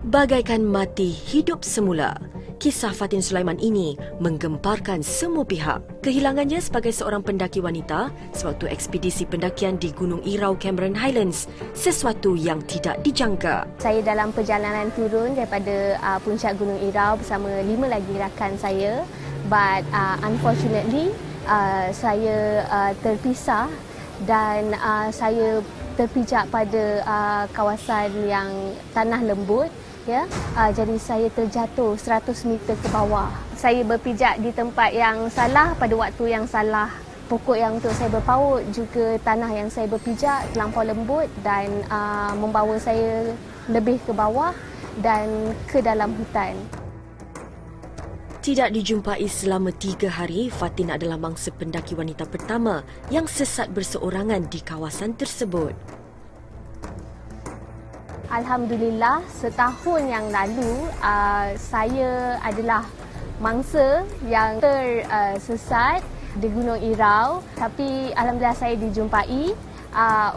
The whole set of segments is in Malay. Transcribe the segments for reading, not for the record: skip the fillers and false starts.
Bagaikan mati hidup semula, kisah Fatin Sulaiman ini menggemparkan semua pihak. Kehilangannya sebagai seorang pendaki wanita sewaktu ekspedisi pendakian di Gunung Irau Cameron Highlands sesuatu yang tidak dijangka. Saya dalam perjalanan turun daripada puncak Gunung Irau bersama 5 lagi rakan saya. But unfortunately, saya terpisah dan saya terpijak pada kawasan yang tanah lembut. Ya, jadi saya terjatuh 100 meter ke bawah. Saya berpijak di tempat yang salah pada waktu yang salah. Pokok yang untuk saya berpaut juga tanah yang saya berpijak terlampau lembut dan membawa saya lebih ke bawah dan ke dalam hutan. Tidak dijumpai selama 3 hari, Fatin adalah mangsa pendaki wanita pertama yang sesat berseorangan di kawasan tersebut. Alhamdulillah, setahun yang lalu saya adalah mangsa yang tersesat di Gunung Irau. Tapi Alhamdulillah saya dijumpai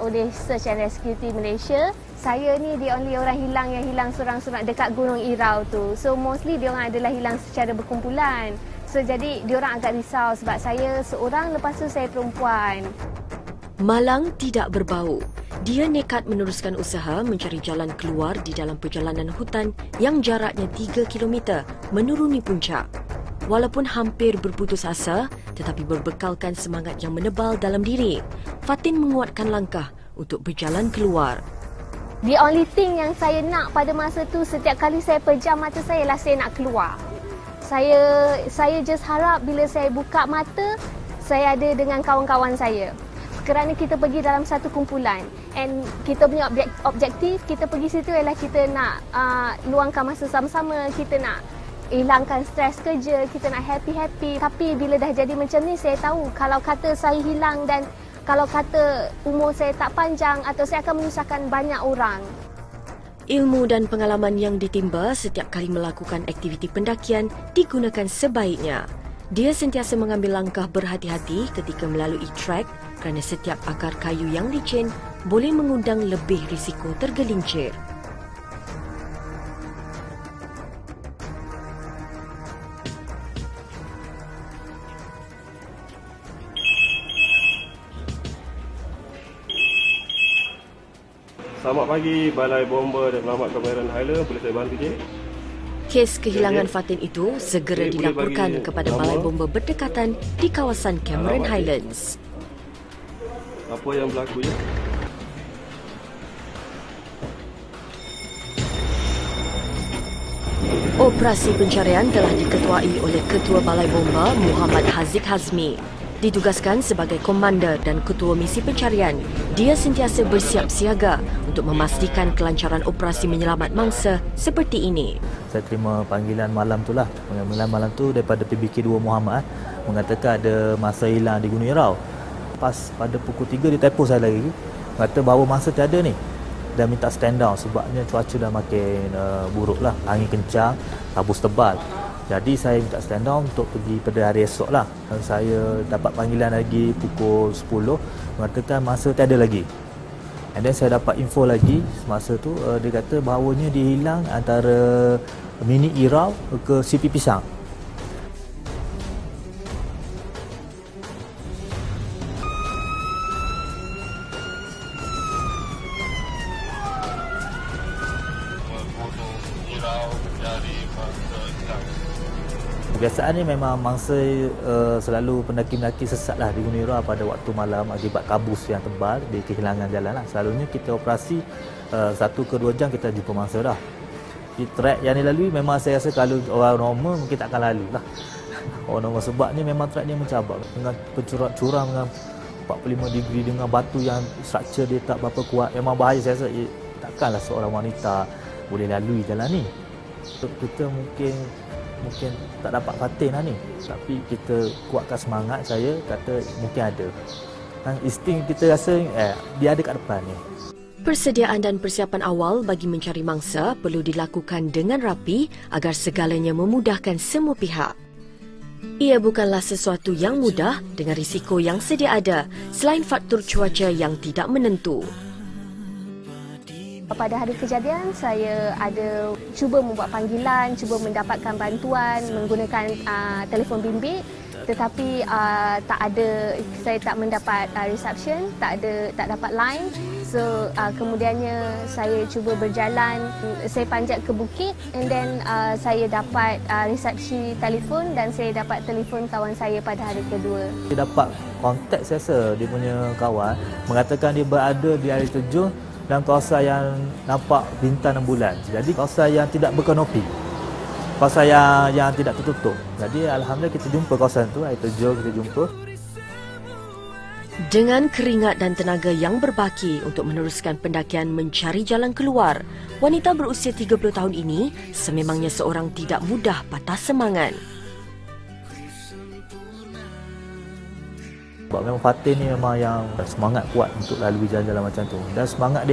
oleh Search and Rescue Team Malaysia. Saya ni the only orang hilang yang hilang sorang-sorang dekat Gunung Irau tu. So mostly diorang adalah hilang secara berkumpulan. So jadi diorang agak risau sebab saya seorang, lepas tu saya perempuan. Malang tidak berbau. Dia nekat meneruskan usaha mencari jalan keluar di dalam perjalanan hutan yang jaraknya 3 km menuruni puncak. Walaupun hampir berputus asa, tetapi berbekalkan semangat yang menebal dalam diri, Fatin menguatkan langkah untuk berjalan keluar. The only thing yang saya nak pada masa tu, setiap kali saya pejam mata saya ialah saya nak keluar. Saya just harap bila saya buka mata, saya ada dengan kawan-kawan saya. Kerana kita pergi dalam satu kumpulan and kita punya objektif kita pergi situ ialah kita nak luangkan masa sama-sama, kita nak hilangkan stres kerja, kita nak happy-happy. Tapi bila dah jadi macam ni, saya tahu kalau kata saya hilang dan kalau kata umur saya tak panjang atau saya akan menyusahkan banyak orang. Ilmu dan pengalaman yang ditimba setiap kali melakukan aktiviti pendakian digunakan sebaiknya. Dia sentiasa mengambil langkah berhati-hati ketika melalui trek kerana setiap akar kayu yang licin boleh mengundang lebih risiko tergelincir. Selamat pagi, Balai Bomba dan Penyelamat Cameron Highlands. Boleh saya bantu je? Kes kehilangan Fatin itu segera dilaporkan kepada Balai Bomba berdekatan di kawasan Cameron Highlands. Apa yang berlaku ya? Operasi pencarian telah diketuai oleh Ketua Balai Bomba Muhammad Haziq Hazmi. Ditugaskan sebagai komander dan ketua misi pencarian, dia sentiasa bersiap siaga untuk memastikan kelancaran operasi menyelamat mangsa seperti ini. Saya terima panggilan malam tu lah. Panggilan malam tu daripada PBK 2 Muhammad mengatakan ada masa hilang di Gunung Irau. Pas pada pukul 3 dia telefon saya lagi, kata bahawa masa tiada ni dan minta stand down sebabnya cuaca dah makin buruk lah, angin kencang, kabus tebal. Jadi saya minta stand down untuk pergi pada hari esok lah. Dan saya dapat panggilan lagi pukul 10 mengatakan masa tiada lagi. And then saya dapat info lagi semasa tu dia kata bahawanya dia hilang antara Mini Irau ke Sipi Pisang. Kebiasaan ni memang mangsa selalu pendaki-pendaki sesat lah di Gunung Irau pada waktu malam akibat kabus yang tebal, dia kehilangan jalan lah. Selalunya kita operasi 1 ke 2 jam kita jumpa mangsa dah. Di trek yang dilalui memang saya rasa kalau orang normal mungkin tak akan lalu lah. Orang normal sebab ni memang trek ni mencabar dengan curang dengan 45 degree dengan batu yang struktur dia tak berapa kuat. Memang bahaya, saya rasa takkanlah seorang wanita boleh lalui jalan ni. Kita mungkin tak dapat Fatin lah ni, tapi kita kuatkan semangat. Saya kata mungkin ada insting kita rasa dia ada kat depan ni. Persediaan dan persiapan awal bagi mencari mangsa perlu dilakukan dengan rapi agar segalanya memudahkan semua pihak. Ia bukanlah sesuatu yang mudah dengan risiko yang sedia ada selain faktor cuaca yang tidak menentu. Pada hari kejadian, saya ada cuba membuat panggilan, cuba mendapatkan bantuan menggunakan telefon bimbit, tetapi saya tak mendapat reception, tak dapat line. So kemudiannya saya cuba berjalan, saya panjat ke bukit, and then saya dapat resepsi telefon dan saya dapat telefon kawan saya pada hari kedua. Dia dapat kontak saya rasa dia punya kawan mengatakan dia berada di air terjun dalam kawasan yang nampak bintang 6 bulan. Jadi kawasan yang tidak berkanopi, kawasan yang tidak tertutup. Jadi alhamdulillah kita jumpa kawasan tu, air terjun kita jumpa. Dengan keringat dan tenaga yang berbaki untuk meneruskan pendakian mencari jalan keluar, wanita berusia 30 tahun ini sememangnya seorang tidak mudah patah semangat. Sebab memang Fatin ni memang yang semangat kuat untuk lalui jalan-jalan macam tu. Dan semangat dia